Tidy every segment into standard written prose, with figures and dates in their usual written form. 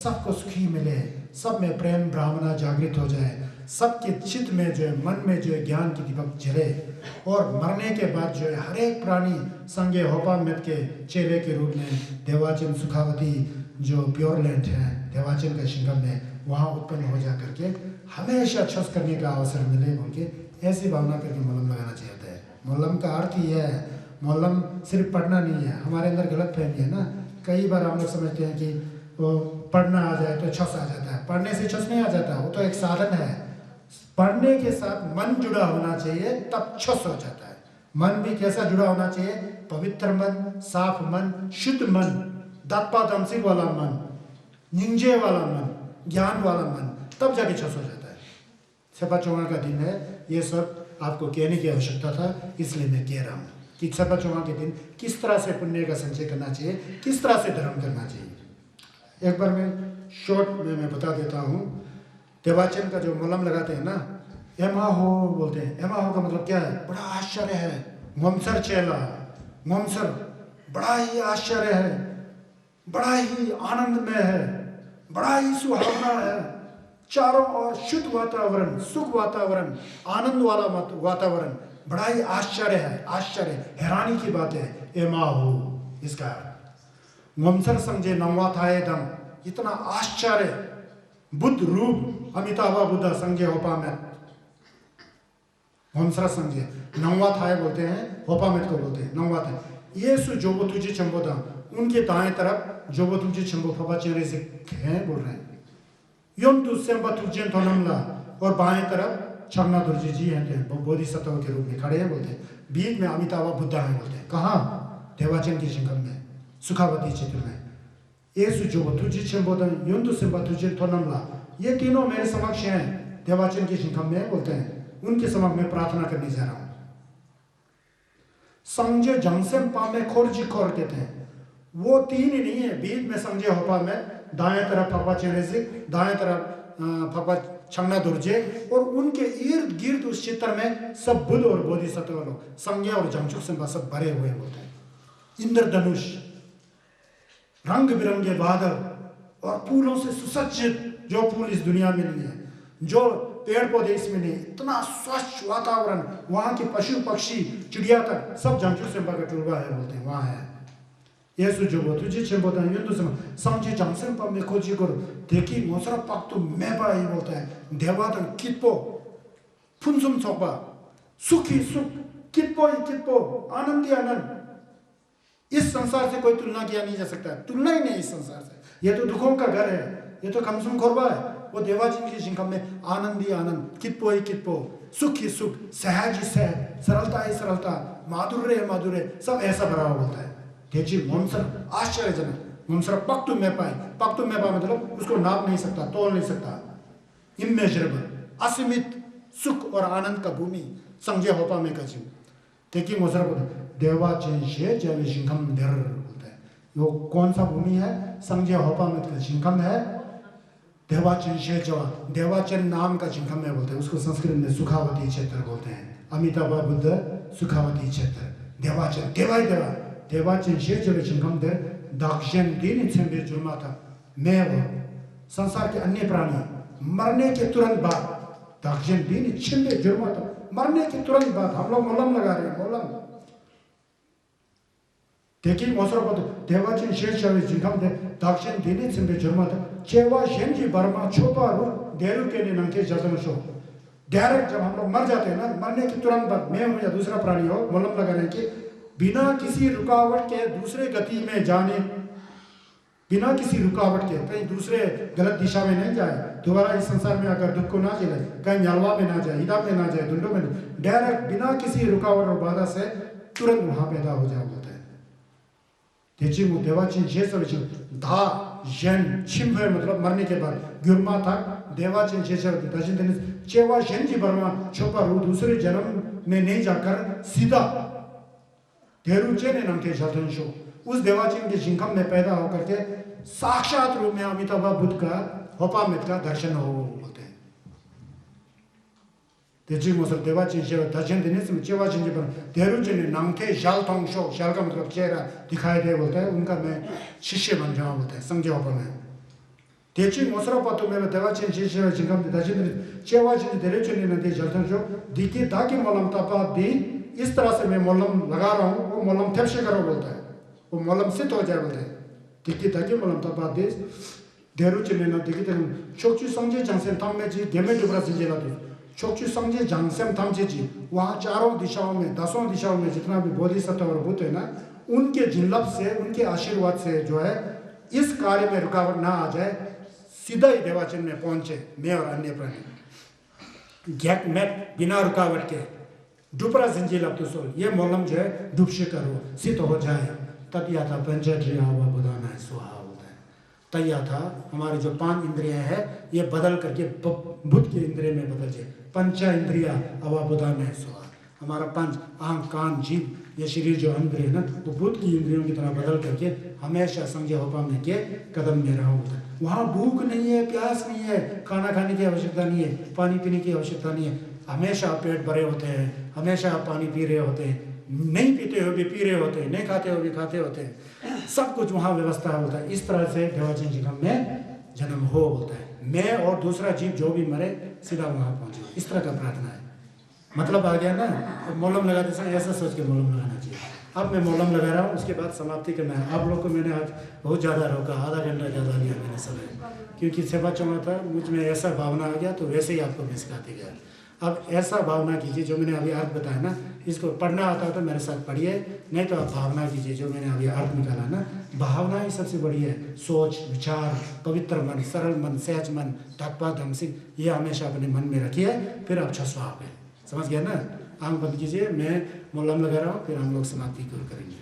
सबको सुखी मिले, सब में प्रेम भावना जागृत हो जाए, सबके चित्त में जो है, मन में जो है ज्ञान की दीपक जले, और मरने के बाद जो है हर एक प्राणी संगे होपामृत के चेले के रूप में देवाचन सुखावती जो प्योर लैंड है देवाचन का शिंगम में वहाँ उत्पन्न हो जा करके हमेशा छस करने का अवसर मिले बोल के ऐसी भावना करके मोलम लगाना चाहते हैं। मोलम का अर्थ ये है, मोलम सिर्फ पढ़ना नहीं है। हमारे अंदर गलत फहमी है ना, कई बार हम लोग समझते हैं कि वो पढ़ना आ जाए तो छस आ जाता है। पढ़ने से छस नहीं आ जाता, वो तो एक साधन है। पढ़ने के साथ मन जुड़ा होना चाहिए, तब छस हो जाता है। मन भी कैसा जुड़ा होना चाहिए? पवित्र मन, साफ मन, शुद्ध मन, दात्पादमसिक वाला मन, निंजे वाला मन, ज्ञान वाला मन, तब जाके छस हो जाता है। सेपा चौहान का दिन है, ये सब आपको कहने की आवश्यकता था, इसलिए मैं कह रहा हूँ कि सेपा चौहान के दिन किस तरह से पुण्य का संचय करना चाहिए, किस तरह से धर्म करना चाहिए। एक बार मैं शॉर्ट में मैं बता देता हूँ। देवाचन का जो मलम लगाते हैं ना, एमा हो बोलते हैं। एमा हो का मतलब क्या है? बड़ा आश्चर्य है। ममसर चेला, ममसर बड़ा ही आश्चर्य है, बड़ा ही आनंदमय है, बड़ा ही सुहावना है। चारों ओर शुद्ध वातावरण, सुख वातावरण, आनंद वाला वातावरण, बड़ा ही आश्चर्य है। आश्चर्य, हैरानी की बात है। एमा हो इसका ममसर समझे नमवा था दम, इतना आश्चर्य बुद्ध रूप अमिताभ बुद्ध संजय होपामेट ममसरा समझे नमवा था बोलते हैं, होपामेट को बोलते हैं नमवा था। येसु जोबो तुझे चंबोदा, उनके दाएं तरफ जोबो तुझे चंबो फबा चेहरे से हैं बोल रहे हैं। यों तु सेंबा तुझे थोनमला, और बाएं तरफ छंगना दुर्जी जी हैं, वो बोधिसत्व के रूप में खड़े हैं बोलते हैं। बीच में अमिताभ बुद्ध हैं बोलते हैं। कहाँ? देवाचन की शिंगम में, सुखावती चित्र में। येसु जोबो तुझे चंबोदा, यों तु सेंबा तुझे थोनमला, ये तीनों मेरे समक्ष हैं देवाचन की शिंगम में बोलते हैं। उनके समक्ष में प्रार्थना करने जा रहा हूँ। संजय जंगसेम पामे खोरजी खोर कहते हैं। वो तीन ही नहीं है, बीच में संजय होपा में, दाएं तरफ फपा चेहरे से, दाएं तरफ फपा छंगना दुर्जे, और उनके इर्द गिर्द उस चित्र में सब बुद्ध और बोधिसत्व लोग संज्ञा और जंगचुक से सब भरे हुए होते हैं। इंद्रधनुष, रंग बिरंगे बादल और फूलों से सुसज्जित, जो फूल इस दुनिया में नहीं है, जो पेड़ पौधे इसमें नहीं, इतना स्वच्छ वातावरण, वहां के पशु पक्षी चिड़िया तक सब जंगचुक से टुरबा है बोलते हैं, वहां है। येसु जोबो तुझे चंबोदा युंदु समझे जंगसेम पा में खोजी करो, देखी मोसरा पाक तो मैं बा ही बोलता है। देवातन कितपो फुनसुम सोपा, सुखी सुख, कितपो ही कितपो, आनंदी आनंद। इस संसार से कोई तुलना किया नहीं जा सकता, तुलना ही नहीं इस संसार से। ये तो दुखों का घर है, ये तो कमसुम खोरबा है। वो देवाचन की शिंगम में आनंद ही आनंद, कितपो ही कितपो, सुख ही सुख, सहज ही सहज, सरलता ही सरलता, माधुर्य माधुर्य, सब ऐसा भरा हुआ होता है। तेजी ममसर आश्चर्यजनक, ममसर पक्तु में पाए, पक्तु में पाए मतलब उसको नाप नहीं सकता, तोल नहीं सकता। इमेजरेबल, असीमित सुख और आनंद का भूमि संजय होपा में का जीव। देखिए मोसरा बोलते देवाचन शे जल शिंगम देर बोलते हैं। वो कौन सा भूमि है? संजय होपा में का शिंगम है। देवाचन शे जवा, देवाचन नाम का शिंगम है बोलते हैं। उसको संस्कृत में सुखावती क्षेत्र बोलते हैं। अमिताभ बुद्ध सुखावती क्षेत्र, देवाचन, देवाई देवा, देवाचन शे जल शिंगम देर दाक्षिण दिन इनसे जुर्मा था। मैं वो संसार के अन्य प्राणी मरने के तुरंत बाद, दाक्षिण दिन छिंदे जुर्मा था, मरने के तुरंत बाद हम लोग मोलम लगा रहे हैं, मोलम। देखिए मोसरा बोलते देवाचन शेष जल शिंगम देर दाक्षिण दिन इनसे जुर्मा था। चेवा शेंजी बर्मा छोपा रू देरु के लिए नंके जतन शो। डायरेक्ट जब हम लोग मर जाते हैं ना, मरने के तुरंत बाद, मैं हूं या दूसरा प्राणी हो, मोलम लगा रहे हैं कि बिना किसी रुकावट के दूसरे गति में जाने, बिना किसी रुकावट के कहीं दूसरे गलत दिशा में नहीं जाए, दोबारा इस संसार में आकर दुख को ना झेले, कहीं न्यालवा में ना जाए, हिदा में ना जाए, दुंडो में, डायरेक्ट बिना किसी रुकावट और बाधा से तुरंत वहां पैदा हो जाओ होता है। तेजी मु देवाचन शेष धा जन छिम मतलब मरने के बाद गुरमा था। देवाचन शेष चेवा शेंजी बर्मा छोपा रू, दूसरे जन्म में नहीं जाकर सीधा धेरुचे ने नंके जतनशो, उस देवाचन के शिंगम में पैदा होकर के साक्षात रूप में अमिताभ बुद्ध का होपामित का दर्शन हो बोलते हैं। तेजी मोसर देवाचन शेव दर्शन देने से चेवाचन जी पर धेरुचे ने नंके जलतोंशो, शल का मतलब चेहरा दिखाई दे बोलता है। उनका मैं शिष्य बन जाऊं बोलते हैं संजय होपा में। 대충 모스라 파토 메베 대와친 지시와 지금 다시는 제와진 데레춘이는 데 절정죠 디키 다기 몰람 तापा दी इस तरह से मैं मोलम लगा रहा हूँ वो मोलम थेप्शे करो बोलता है वो मोलम सिद्ध हो जाए बोलते हैं दिक्की ताकि मोलम तापा दी देरु चले ना दिक्की तेरे चोक्चू संजय जंगसेम थाम में जी गेमे डुबरा सिंजे लाते चोक्चू संजय जंगसेम थाम जी वहाँ चारों दिशाओं में 10 दिशाओं में जितना भी बोधिसत्व और भूत है ना उनके जिल्लभ से उनके आशीर्वाद से जो है इस कार्य में रुकावट ना आ जाए सीधा ही देवाचन में पहुंचे मैं और अन्य प्राणी गैप में बिना रुकावट के डुपरा जिंजी लब तो ये मोलम जो है डुबशे करो सिद्ध हो जाए तब या था पंचेंद्रिय हवा बुधाना है सुहा होता है तब या था हमारी जो 5 इंद्रियां है ये बदल करके बुद्ध के इंद्रिय में बदल जाए पंच इंद्रिय हवा बुधाना है सुहा हमारा 5 आंख कान जीभ ये शरीर जो इंद्रिय है ना वो बुद्ध की इंद्रियों की तरह बदल करके हमेशा संजय होपा में के कदम में रहा होता है वहाँ भूख नहीं है प्यास नहीं है खाना खाने की आवश्यकता नहीं है पानी पीने की आवश्यकता नहीं है हमेशा पेट भरे होते हैं हमेशा पानी पी रहे होते हैं नहीं पीते हुए भी पी रहे होते हैं नहीं खाते हुए भी खाते होते हैं सब कुछ वहाँ व्यवस्था होता है इस तरह से देवाचन जी में जन्म हो बोलता है मैं और दूसरा जीव जो भी मरे सीधा वहाँ पहुँचे इस तरह का प्रार्थना है मतलब आ गया ना मोलम लगाते समय ऐसा सोच के मोलम लगाना चाहिए अब मैं मोलम लगा रहा हूँ उसके बाद समाप्ति करना है आप लोग को मैंने आज बहुत ज़्यादा रोका आधा घंटा ज़्यादा लिया मैंने समय क्योंकि सेवा चौमा था मुझ में ऐसा भावना आ गया तो वैसे ही आपको मैं सिखाते गया अब ऐसा भावना कीजिए जो मैंने अभी अर्थ बताया ना इसको पढ़ना आता है तो मेरे साथ पढ़िए नहीं तो आप भावना कीजिए जो मैंने अभी अर्थ निकाला ना भावना ही सबसे बड़ी है सोच विचार पवित्र मन सरल मन सहज मन ढकपा ढंग से ये हमेशा अपने मन में रखिए फिर आप छसवा है समझ गया ना आंख बंद कीजिए मैं मोलम लगा रहा हूँ फिर हम लोग समाप्ति करेंगे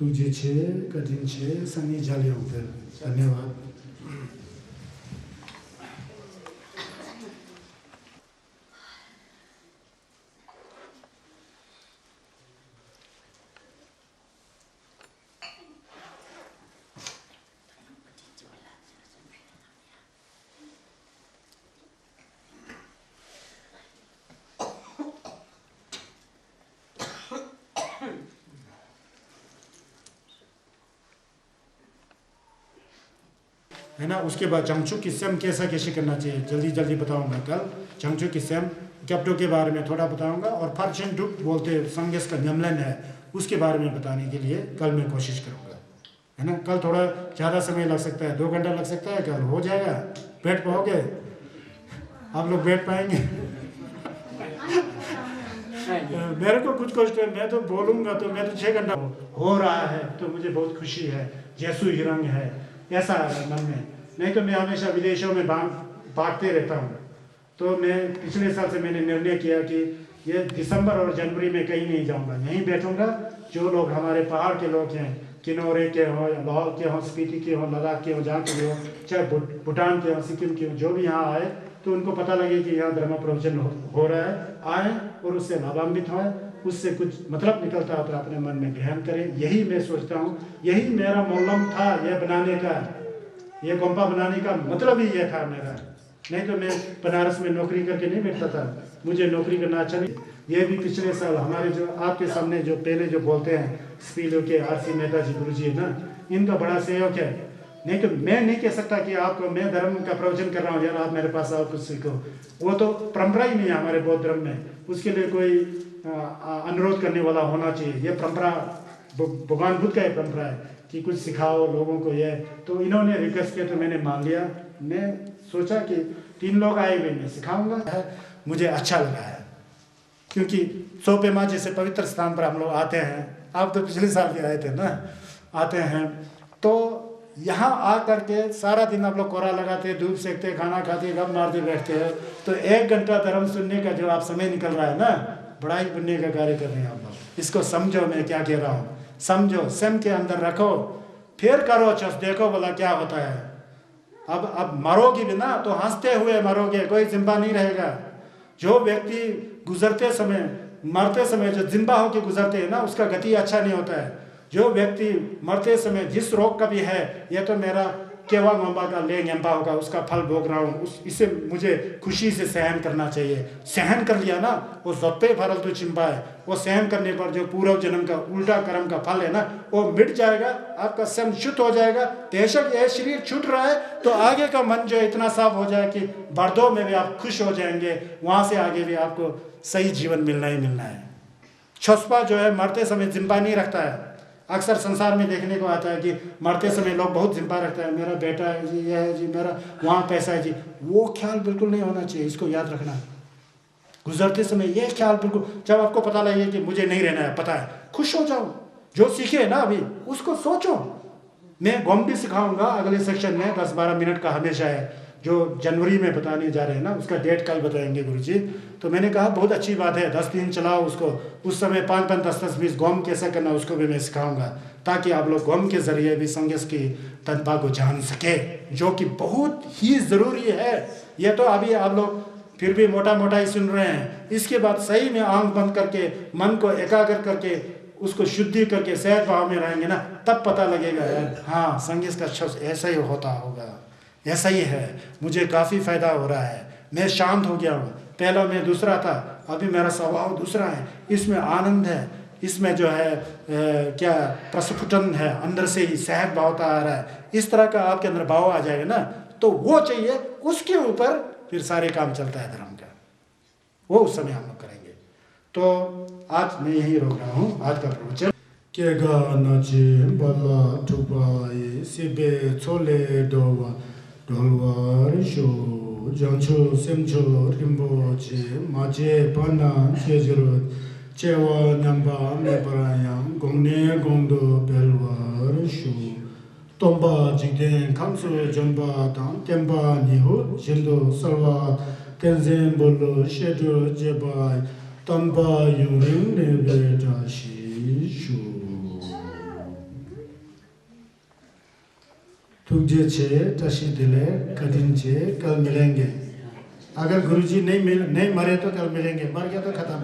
तुझे छे कठिन छे संगी जालियों पर धन्यवाद है ना उसके बाद जंगचू किस्म कैसा कैसे करना चाहिए जल्दी जल्दी बताऊंगा कल जंगचू किस्म कैप्टो के बारे में थोड़ा बताऊंगा और फर्चन डुक बोलते संगेस का नियमलन है उसके बारे में बताने के लिए कल मैं कोशिश करूंगा है ना कल थोड़ा ज़्यादा समय लग सकता है 2 घंटा लग सकता है कल हो जाएगा बैठ पाओगे आप लोग बैठ पाएंगे मेरे को कुछ कष्ट है मैं तो बोलूँगा तो मैं तो 6 घंटा हो रहा है तो मुझे बहुत खुशी है जैसू ही रंग है ऐसा है मन में नहीं तो मैं हमेशा विदेशों में बांटते रहता हूँ। तो मैं पिछले साल से मैंने निर्णय किया कि ये दिसंबर और जनवरी में कहीं नहीं जाऊँगा, यहीं बैठूँगा। जो लोग हमारे पहाड़ के लोग हैं, किन्नौर के हों या लाहौर के हों, स्पीति के हों, लद्दाख के हों, जहाँ के भी हों, चाहे भूटान के हों, सिक्किम के हों, जो भी यहाँ आए तो उनको पता लगे कि यहाँ धर्म प्रवचन हो रहा है, आए और उससे लाभान्वित हों, उससे कुछ मतलब निकलता है तो अपने मन में ध्यान करें। यही मैं सोचता हूँ, यही मेरा मोलम था ये बनाने का, ये गोम्पा बनाने का मतलब ही ये था मेरा। नहीं तो मैं बनारस में नौकरी करके नहीं बैठता था, मुझे नौकरी करना अच्छा नहीं। ये भी पिछले साल हमारे जो आपके सामने जो पहले जो बोलते हैं स्पीलो के आरसी मेहता जी गुरु जी है ना, इनका बड़ा सहयोग है। नहीं तो मैं नहीं कह सकता कि आपको मैं धर्म का प्रवचन कर रहा हूँ यार आप मेरे पास आओ कुछ सीखो, वो तो परंपरा ही नहीं है हमारे बौद्ध धर्म में। उसके लिए कोई अनुरोध करने वाला होना चाहिए। ये परंपरा भगवान बुद्ध का ये परंपरा है कि कुछ सिखाओ लोगों को। ये तो इन्होंने रिक्वेस्ट किया तो मैंने मान लिया। मैं सोचा कि 3 लोग आए हुए मैं सिखाऊंगा, मुझे अच्छा लगा है। क्योंकि सोपेमा जैसे पवित्र स्थान पर हम लोग आते हैं, आप तो पिछले साल भी आए थे ना, आते हैं तो यहाँ आ करके सारा दिन आप लोग कोरा लगाते, धूप सेकते, खाना खाते, गप मारते बैठते हैं। तो 1 घंटा धर्म सुनने का जो आप समय निकल रहा है ना, बड़ा ही पुण्य का कार्य कर रहे हैं आप लोग। इसको समझो मैं क्या कह रहा हूँ, समझो, स्वयं के अंदर रखो, फिर करो चस, देखो बोला क्या होता है। अब मरोगी भी ना तो हंसते हुए मरोगे, कोई जिम्बा नहीं रहेगा। जो व्यक्ति गुजरते समय, मरते समय जो जिम्बा होकर गुजरते हैं ना, उसका गति अच्छा नहीं होता है। जो व्यक्ति मरते समय जिस रोग का भी है, ये तो मेरा केवा गंबा का ले गंबा होगा, उसका फल भोग रहा हूँ, इसे मुझे खुशी से सहन करना चाहिए। सहन कर लिया ना, वो सत्य फल तो चिंपा है। वो सहन करने पर जो पूर्व जन्म का उल्टा कर्म का फल है ना, वो मिट जाएगा, आपका स्वयं शुद्ध हो जाएगा। बेशक यह शरीर छूट रहा है तो आगे का मन जो इतना साफ हो जाए कि बर्दों में भी आप खुश हो जाएंगे, वहाँ से आगे भी आपको सही जीवन मिलना ही मिलना है। छुपा जो है मरते समय जिम्पा नहीं रखता है। अक्सर संसार में देखने को आता है कि मरते समय लोग बहुत जिम्पा रखते हैं, मेरा बेटा है जी, यह है जी, मेरा वहाँ पैसा है जी। वो ख्याल बिल्कुल नहीं होना चाहिए, इसको याद रखना। गुजरते समय ये ख्याल बिल्कुल, जब आपको पता लगे कि मुझे नहीं रहना है, पता है, खुश हो जाओ। जो सीखे ना अभी उसको सोचो। मैं गोम भी सिखाऊंगा अगले सेक्शन में, 10-12 मिनट का हमेशा है, जो जनवरी में बताने जा रहे हैं ना, उसका डेट कल बताएंगे गुरुजी। तो मैंने कहा बहुत अच्छी बात है, 10 दिन चलाओ उसको। उस समय 5-5, 10-10, 20 गोम कैसे करना उसको भी मैं सिखाऊंगा, ताकि आप लोग गोम के जरिए भी संघर्ष की तत्पा को जान सके, जो कि बहुत ही ज़रूरी है। ये तो अभी आप लोग फिर भी मोटा मोटा ही सुन रहे हैं, इसके बाद सही में आंख बंद करके मन को एकाग्र करके उसको शुद्धि करके सहज भाव में रहेंगे ना, तब पता लगेगा यार हाँ संघर्ष का शब्द ऐसा ही होता होगा, ऐसा ही है, मुझे काफ़ी फायदा हो रहा है, मैं शांत हो गया हूँ। पहला मैं दूसरा था, अभी मेरा स्वभाव दूसरा है, इसमें आनंद है, इसमें जो है क्या प्रस्फुटन है, अंदर से ही सहज भावता आ रहा है। इस तरह का आपके अंदर भाव आ जाएगा ना, तो वो चाहिए, उसके ऊपर फिर सारे काम चलता है धर्म का, वो उस समय हम लोग करेंगे। तो आज मैं यही रोक रहा हूँ आज का प्रवचन। के गानाचे बला ठुपाए सिबे छोले डोवा डोलवार शो जानचो सेमचो रिम्बोचे माचे पाना चेजरो चेवा नंबा मेपरायाम गोंगने गोंगदो बेलवार शो तोंबा जिगदें खामसो जंबा तां तेंबा निहो जिंदो सलवा तेंजें बोलो शेदो जेबाय तंबा यूरिंग नेबेटाशी शो तुझे छे तशी दिले कदिन छे कल मिलेंगे। अगर गुरुजी नहीं मरे तो कल मिलेंगे, मर गया तो खत्म।